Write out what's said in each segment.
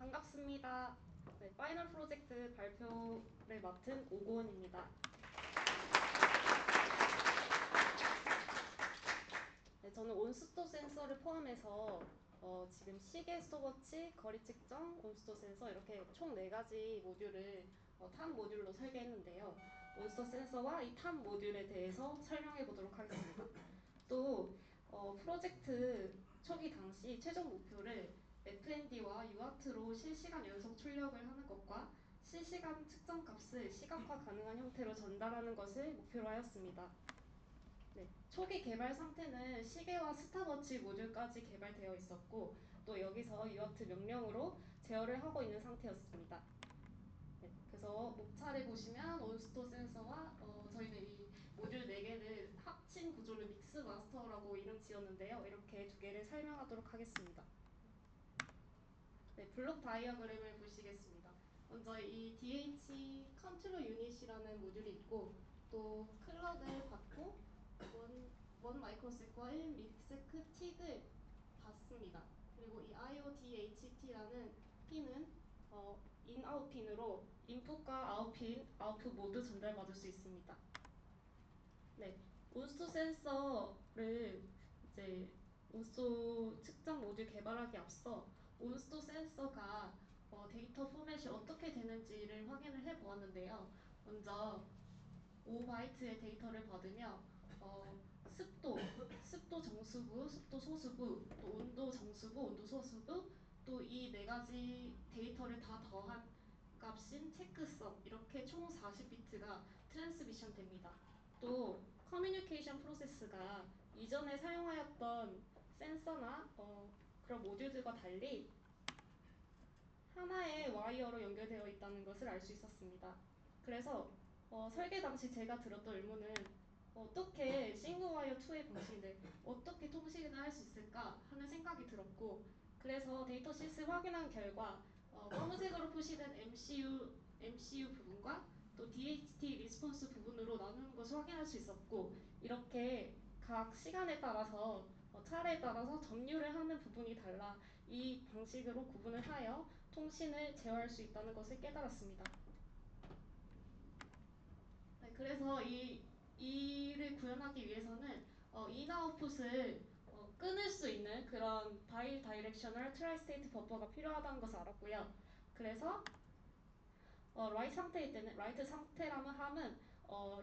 반갑습니다. 네, 파이널 프로젝트 발표를 맡은 오고은입니다. 네, 저는 온수도 센서를 포함해서 지금 시계, 스톱워치, 거리 측정, 온수도 센서 이렇게 총 4가지 모듈을 탑 모듈로 설계했는데요. 온수도 센서와 이 탑 모듈에 대해서 설명해 보도록 하겠습니다. 또 프로젝트 초기 당시 최종 목표를 FND와 UART로 실시간 연속 출력을 하는 것과 실시간 측정 값을 시각화 가능한 형태로 전달하는 것을 목표로 하였습니다. 네, 초기 개발 상태는 시계와 스탑워치 모듈까지 개발되어 있었고 또 여기서 UART 명령으로 제어를 하고 있는 상태였습니다. 네, 그래서 목차를 보시면 온스토 센서와 저희는 이 모듈 4개를 합친 구조를 믹스 마스터라고 이름 지었는데요. 이렇게 2개를 설명하도록 하겠습니다. 네, 블록 다이어그램을 보시겠습니다. 먼저 이 DH 컨트롤 유닛이라는 모듈이 있고 또 클럭을 받고 1 마이크로세크와 1 밀리세크 틱을 받습니다. 그리고 이 IODHT라는 핀은 인, 아웃 핀으로 인풋과 아웃풋 모두 전달받을 수 있습니다. 네, 온수 센서를 이제 온수 측정 모듈 개발하기 앞서 온수 센서가 데이터 포맷이 어떻게 되는지를 확인을 해보았는데요. 먼저 5바이트의 데이터를 받으며 습도 정수부, 습도 소수부, 또 온도 정수부, 온도 소수부, 또 이 4가지 데이터를 다 더한 값인 체크섬 이렇게 총 40비트가 트랜스미션 됩니다. 또 커뮤니케이션 프로세스가 이전에 사용하였던 센서나 그런 모듈들과 달리 하나의 와이어로 연결되어 있다는 것을 알 수 있었습니다. 그래서 설계 당시 제가 들었던 의문은 어떻게 싱글와이어 2의 방식인데 어떻게 통신을 할 수 있을까 하는 생각이 들었고 그래서 데이터 시스 확인한 결과 검은색으로 표시된 MCU 부분과 또 DHT 리스폰스 부분으로 나누는 것을 확인할 수 있었고 이렇게 각 시간에 따라서 차례에 따라서 점유를 하는 부분이 달라 이 방식으로 구분을 하여 통신을 제어할 수 있다는 것을 깨달았습니다. 네, 그래서 이를 구현하기 위해서는 인아웃풋을 끊을 수 있는 그런 바이 다이렉셔널 트라이스테이트 버퍼가 필요하다는 것을 알았고요. 그래서 라이트 상태일 때는 라이트 상태라면 함은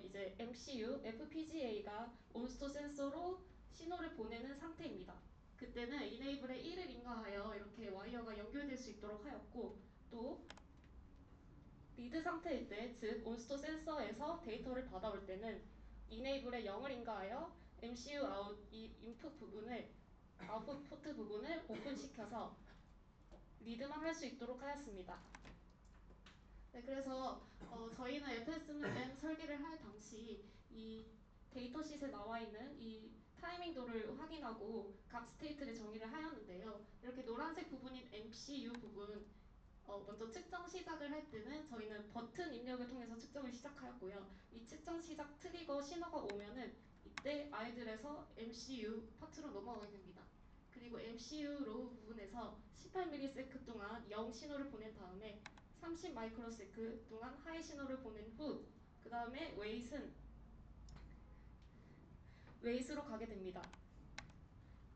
이제 MCU, FPGA가 온스토 센서로 신호를 보내는 상태입니다. 그때는 이네이블에 1을 인가하여 이렇게 와이어가 연결될 수 있도록 하였고 또 리드 상태일 때, 즉 온스토 센서에서 데이터를 받아올 때는 이네이블에 0을 인가하여 MCU 아웃 이 인풋 부분을 아웃풋 포트 부분을 오픈시켜서 리드만 할 수 있도록 하였습니다. 네, 그래서 저희는 FSM 설계를 할 당시 이 데이터시트에 나와 있는 이 타이밍도를 확인하고 각 스테이트를 정의를 하였는데요. 이렇게 노란색 부분인 MCU 부분 먼저 측정 시작을 할 때는 저희는 버튼 입력을 통해서 측정을 시작하였고요. 이 측정 시작 트리거 신호가 오면은 이때 아이들에서 MCU 파트로 넘어가게 됩니다. 그리고 MCU 로우 부분에서 18ms 동안 0 신호를 보낸 다음에 30 마이크로세크 동안 하이 신호를 보낸 후 그 다음에 웨이스로 가게 됩니다.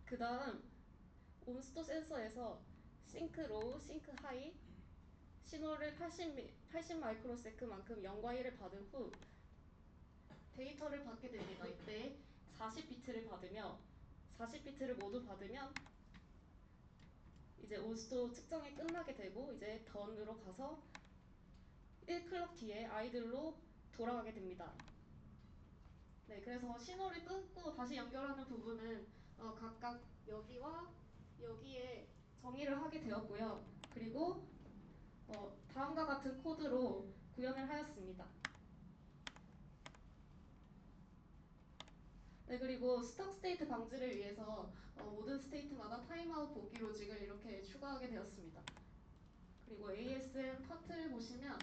그 다음 온스토 센서에서 싱크 로우, 싱크 하이 신호를 80 마이크로세크만큼 0과 1을 받은 후 데이터를 받게 됩니다. 이때 40비트를 받으며 40비트를 모두 받으면 이제 온스토 측정이 끝나게 되고 이제 던으로 가서 1클럭 뒤에 아이들로 돌아가게 됩니다. 네, 그래서 신호를 끊고 다시 연결하는 부분은 각각 여기와 여기에 정의를 하게 되었고요. 그리고 다음과 같은 코드로 구현을 하였습니다. 네, 그리고 스탁 스테이트 방지를 위해서 모든 스테이트마다 타임아웃 보기 로직을 이렇게 추가하게 되었습니다. 그리고 ASM 파트를 보시면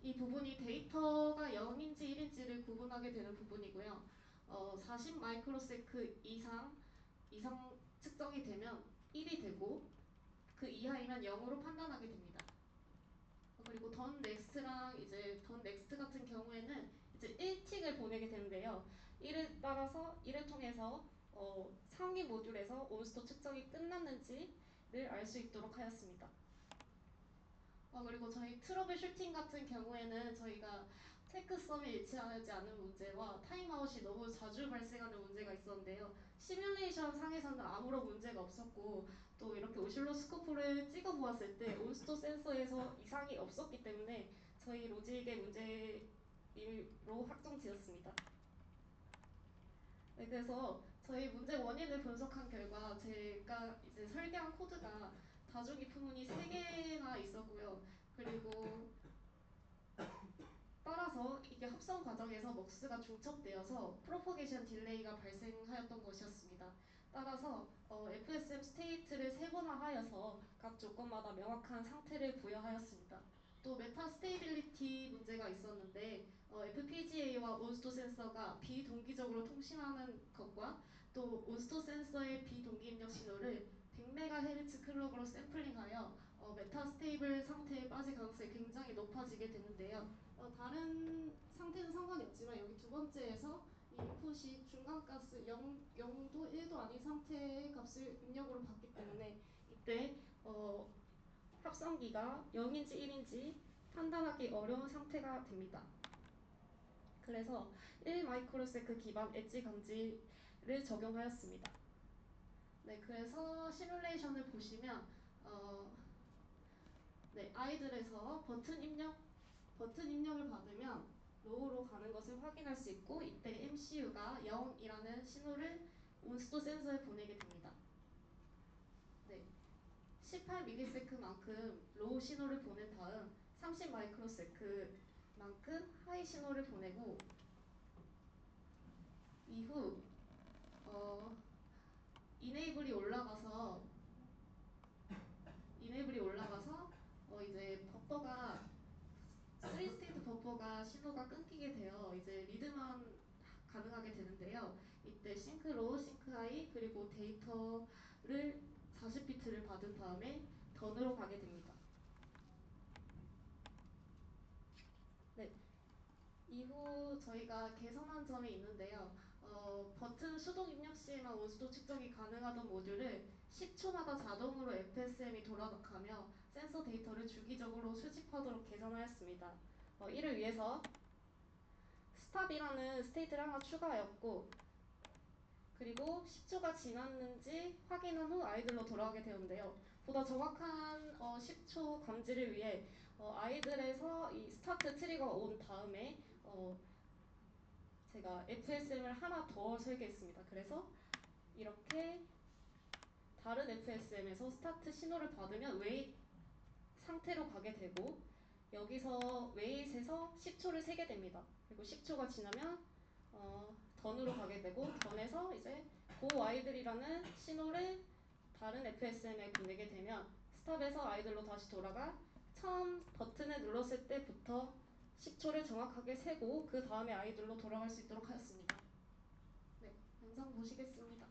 이 부분이 데이터가 0인지 1인지를 구분하게 되는 부분이고요. 40 마이크로세크 이상 측정이 되면 1이 되고 그 그 이하이면 0으로 판단하게 됩니다. 그리고 던 넥스트랑 이제 던 넥스트 같은 경우에는 이제 1틱을 보내게 되는데요. 이를 통해서 상위 모듈에서 온스도 측정이 끝났는지를 알 수 있도록 하였습니다. 그리고 저희 트러블 슈팅 같은 경우에는 저희가 체크썸이 일치하지 않은 문제와 타임아웃이 너무 자주 발생하는 문제가 있었는데요. 시뮬레이션 상에서는 아무런 문제가 없었고 또 이렇게 오실로스코프를 찍어 보았을 때 온스도 센서에서 이상이 없었기 때문에 저희 로직의 문제로 확정 지었습니다. 네, 그래서 저희 문제 원인을 분석한 결과 제가 이제 설계한 코드가 다중이 부문이 3개나 있었고요. 그리고 따라서 이게 합성 과정에서 먹스가 중첩되어서 프로포게이션 딜레이가 발생하였던 것이었습니다. 따라서 FSM 스테이트를 세분화하여서 각 조건마다 명확한 상태를 부여하였습니다. 또 메타 스테이빌리티 문제가 있었는데 FPGA와 온스도 센서가 비동기적으로 통신하는 것과 또 온스도 센서의 비동기 입력 신호를 100MHz 클럭으로 샘플링하여 메타 스테이블 상태에 빠질 가능성이 굉장히 높아지게 되는데요. 다른 상태는 상관이 없지만 여기 두 번째에서 이 인풋이 중간가스 0도 1도 아닌 상태의 값을 입력으로 받기 때문에 이때 합성기가 0인지 1인지 판단하기 어려운 상태가 됩니다. 그래서 1마이크로세크 기반 엣지 감지를 적용하였습니다. 네, 그래서 시뮬레이션을 보시면 네, 아이들에서 버튼 입력을 받으면 로우로 가는 것을 확인할 수 있고 이때 MCU가 0이라는 신호를 온스도 센서에 보내게 됩니다. 네, 18ms만큼 로우 신호를 보낸 다음 30마이크로세크만큼 하이 신호를 보내고 이후 이네이블이 올라가서 이제 버퍼가 3스테이트 버퍼가 신호가 끊기게 되어 이제 리드만 가능하게 되는데요. 이때 싱크로, 싱크하이 그리고 데이터를 40비트를 받은 다음에 던으로 가게 됩니다. 네, 이후 저희가 개선한 점이 있는데요. 버튼 수동 입력 시에만 온수도 측정이 가능하던 모듈을 10초마다 자동으로 FSM이 돌아가며 센서 데이터를 주기적으로 수집하도록 개선하였습니다. 이를 위해서 스탑이라는 스테이트를 하나 추가하였고 그리고 10초가 지났는지 확인한 후 아이들로 돌아가게 되었는데요. 보다 정확한 10초 감지를 위해 아이들에서 이 스타트 트리거가 온 다음에 제가 FSM을 하나 더 설계했습니다. 그래서 이렇게 다른 FSM에서 스타트 신호를 받으면 웨잇 상태로 가게 되고 여기서 웨잇에서 10초를 세게 됩니다. 그리고 10초가 지나면 던으로 가게 되고 던에서 이제 고 아이들이라는 신호를 다른 FSM에 보내게 되면 스탑에서 아이들로 다시 돌아가 처음 버튼을 눌렀을 때부터 10초를 정확하게 세고 그 다음에 아이들로 돌아갈 수 있도록 하였습니다. 네, 영상 보시겠습니다.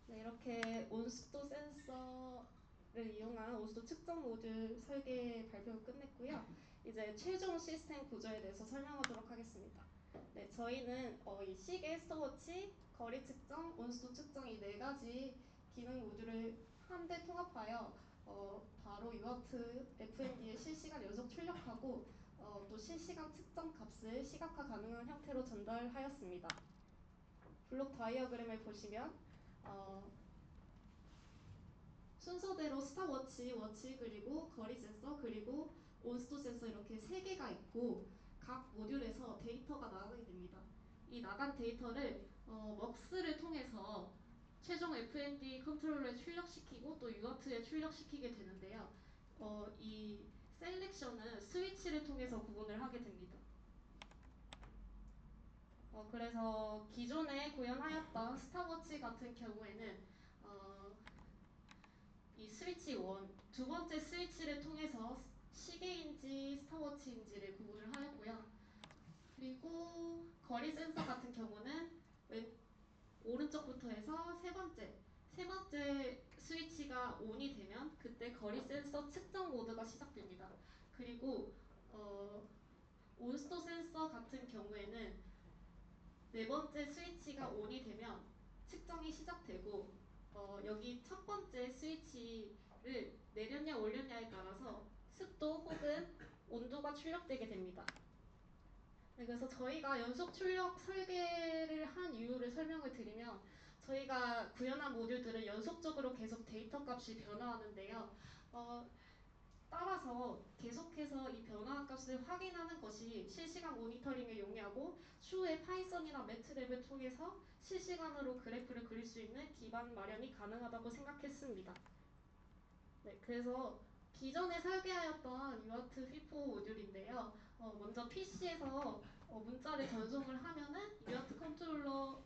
네, 이렇게 온수도 센서를 이용한 온수도 측정 모듈 설계 발표 끝냈고요. 이제 최종 시스템 구조에 대해서 설명하도록 하겠습니다. 네, 저희는 이 시계, 스톱워치, 거리 측정, 온수도 측정 이 네 가지 기능 모듈을 한데 통합하여 바로 유아트 FMD에 실시간 연속 출력하고 또 실시간 측정 값을 시각화 가능한 형태로 전달하였습니다. 블록 다이어그램을 보시면 순서대로 스탑워치, 워치 그리고 거리 센서 그리고 온스도 센서 이렇게 세 개가 있고 각 모듈에서 데이터가 나가게 됩니다. 이 나간 데이터를 먹스를 통해서 최종 FND 컨트롤러에 출력시키고 또 UART에 출력시키게 되는데요. 이 셀렉션은 스위치를 통해서 구분을 하게 됩니다. 그래서 기존에 구현하였던 스탑워치 같은 경우에는 이 스위치 1, 두 번째 스위치를 통해서 시계인지 스타워치인지를 구분을 하였고요. 그리고 거리 센서 같은 경우는 오른쪽부터 해서 세 번째 스위치가 ON이 되면 그때 거리 센서 측정 모드가 시작됩니다. 그리고 온스토 센서 같은 경우에는 네 번째 스위치가 ON이 되면 측정이 시작되고 여기 첫 번째 스위치를 내렸냐 올렸냐에 따라서 습도 혹은 온도가 출력되게 됩니다. 네, 그래서 저희가 연속 출력 설계를 한 이유를 설명을 드리면 저희가 구현한 모듈들은 연속적으로 계속 데이터 값이 변화하는데요. 따라서 계속해서 이 변화 값을 확인하는 것이 실시간 모니터링에 용이하고 추후에 파이썬이나 매트랩을 통해서 실시간으로 그래프를 그릴 수 있는 기반 마련이 가능하다고 생각했습니다. 네, 그래서 기존에 설계하였던 유아트 피포 모듈인데요. 먼저 PC에서 문자를 전송을 하면은 유아트 컨트롤러랑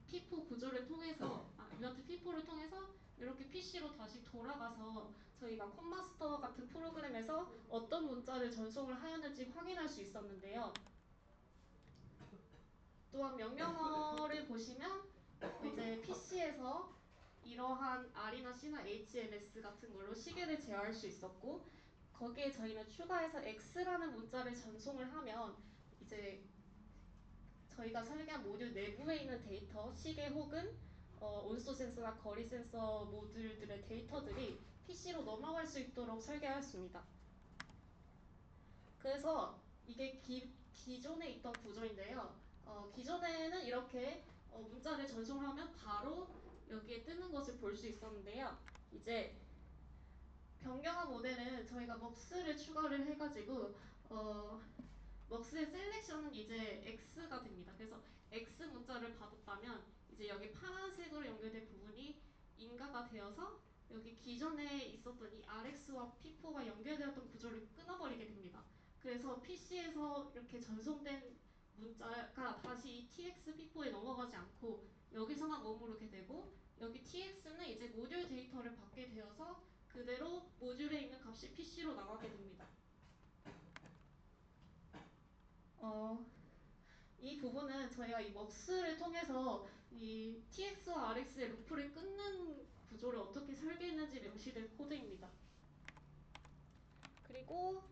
피포 구조를 통해서 유아트 피포를 통해서 이렇게 PC로 다시 돌아가서 저희가 콘마스터 같은 프로그램에서 어떤 문자를 전송을 하였는지 확인할 수 있었는데요. 또한 명령어를 보시면 이제 PC에서 이러한 R이나 C나 HMS 같은 걸로 시계를 제어할 수 있었고 거기에 저희는 추가해서 X라는 문자를 전송을 하면 이제 저희가 설계한 모듈 내부에 있는 데이터, 시계 혹은 온도 센서나 거리 센서 모듈들의 데이터들이 PC로 넘어갈 수 있도록 설계하였습니다. 그래서 이게 기존에 있던 구조인데요. 기존에는 이렇게 문자를 전송하면 바로 여기에 뜨는 것을 볼 수 있었는데요. 이제 변경한 모델은 저희가 먹스를 추가를 해가지고 먹스의 셀렉션은 이제 X가 됩니다. 그래서 X 문자를 받았다면 이제 여기 파란색으로 연결된 부분이 인가가 되어서 여기 기존에 있었던 이 RX와 P4가 연결되었던 구조를 끊어버리게 됩니다. 그래서 PC에서 이렇게 전송된 문자가 다시 이 TX P4에 넘어가지 않고 여기서만 머무르게 되고 여기 TX는 이제 모듈 데이터를 받게 되어서 그대로 모듈에 있는 값이 PC로 나가게 됩니다. 이 부분은 저희가 이 먹스를 통해서 이 TX와 RX의 루프를 끊는 구조를 어떻게 설계했는지 명시된 코드입니다. 그리고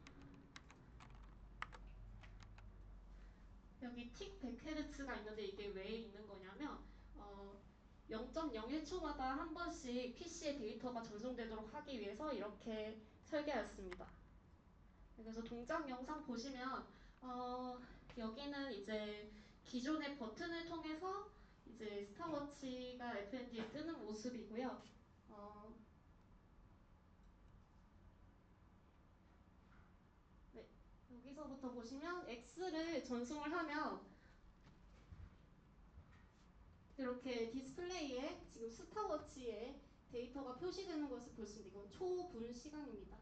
여기 틱 100Hz가 있는데 이게 왜 있는 거냐면 0.01초마다 한 번씩 PC의 데이터가 전송되도록 하기 위해서 이렇게 설계하였습니다. 그래서 동작 영상 보시면 여기는 이제 기존의 버튼을 통해서 이제 스타워치가 FND에 뜨는 모습이고요. 네, 여기서부터 보시면 X를 전송을 하면 이렇게 디스플레이에 지금 스타워치에 데이터가 표시되는 것을 볼 수 있습니다. 이건 초분 시간입니다.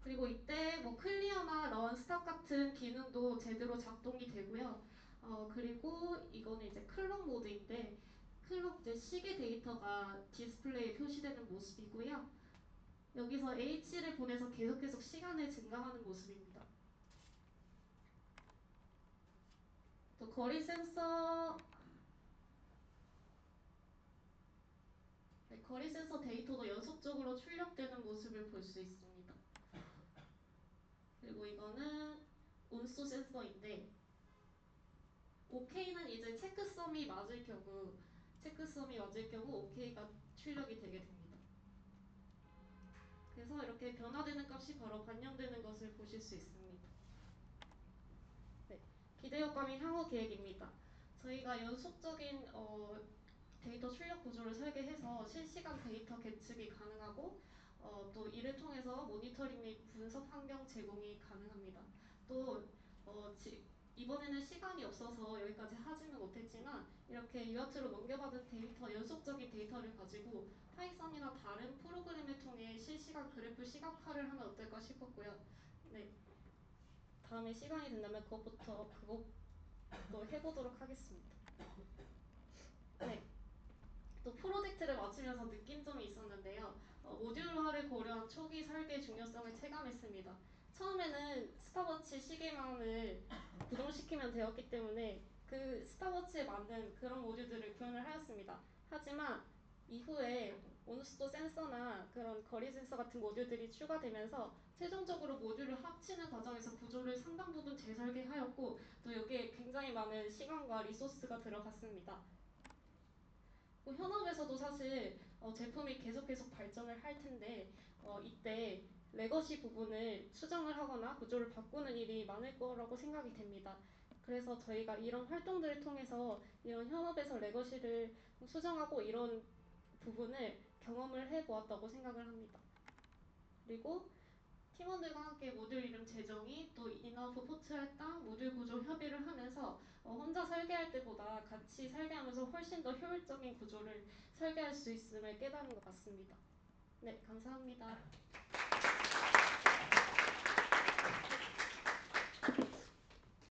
그리고 이때 뭐 클리어나 런 스탑 같은 기능도 제대로 작동이 되고요. 그리고 이거는 이제 클럭 모드인데 클럭 이제 시계 데이터가 디스플레이에 표시되는 모습이고요. 여기서 H를 보내서 계속 시간을 증가하는 모습입니다. 또 거리 센서 거리 센서 데이터도 연속적으로 출력되는 모습을 볼 수 있습니다. 그리고 이거는 온소 센서인데 OK는 이제 체크썸이 맞을 경우 OK가 출력이 되게 됩니다. 그래서 이렇게 변화되는 값이 바로 반영되는 것을 보실 수 있습니다. 네, 기대효과 및 향후 계획입니다. 저희가 연속적인 데이터 출력 구조를 설계해서 실시간 데이터 계측이 가능하고 또 이를 통해서 모니터링 및 분석 환경 제공이 가능합니다. 또 이번에는 시간이 없어서 여기까지 하지는 못했지만 이렇게 유아트로 넘겨받은 데이터, 연속적인 데이터를 가지고 파이썬이나 다른 프로그램을 통해 실시간 그래프 시각화를 하면 어떨까 싶었고요. 네, 다음에 시간이 된다면 그것도 해보도록 하겠습니다. 네. 또 프로젝트를 마치면서 느낀 점이 있었는데요. 모듈화를 고려한 초기 설계의 중요성을 체감했습니다. 처음에는 스탑워치 시계만을 구동시키면 되었기 때문에 그 스탑워치에 맞는 그런 모듈들을 구현을 하였습니다. 하지만 이후에 온수도 센서나 그런 거리 센서 같은 모듈들이 추가되면서 최종적으로 모듈을 합치는 과정에서 구조를 상당 부분 재설계하였고 또 여기에 굉장히 많은 시간과 리소스가 들어갔습니다. 현업에서도 사실 제품이 계속 발전을 할 텐데 이때 레거시 부분을 수정을 하거나 구조를 바꾸는 일이 많을 거라고 생각이 됩니다. 그래서 저희가 이런 활동들을 통해서 이런 현업에서 레거시를 수정하고 이런 부분을 경험을 해보았다고 생각을 합니다. 그리고 팀원들과 함께 모듈 이름 제정이 또 인하프 포트 할당, 모듈 구조 협의를 하면서 혼자 설계할 때보다 같이 설계하면서 훨씬 더 효율적인 구조를 설계할 수 있음을 깨달은 것 같습니다. 네, 감사합니다.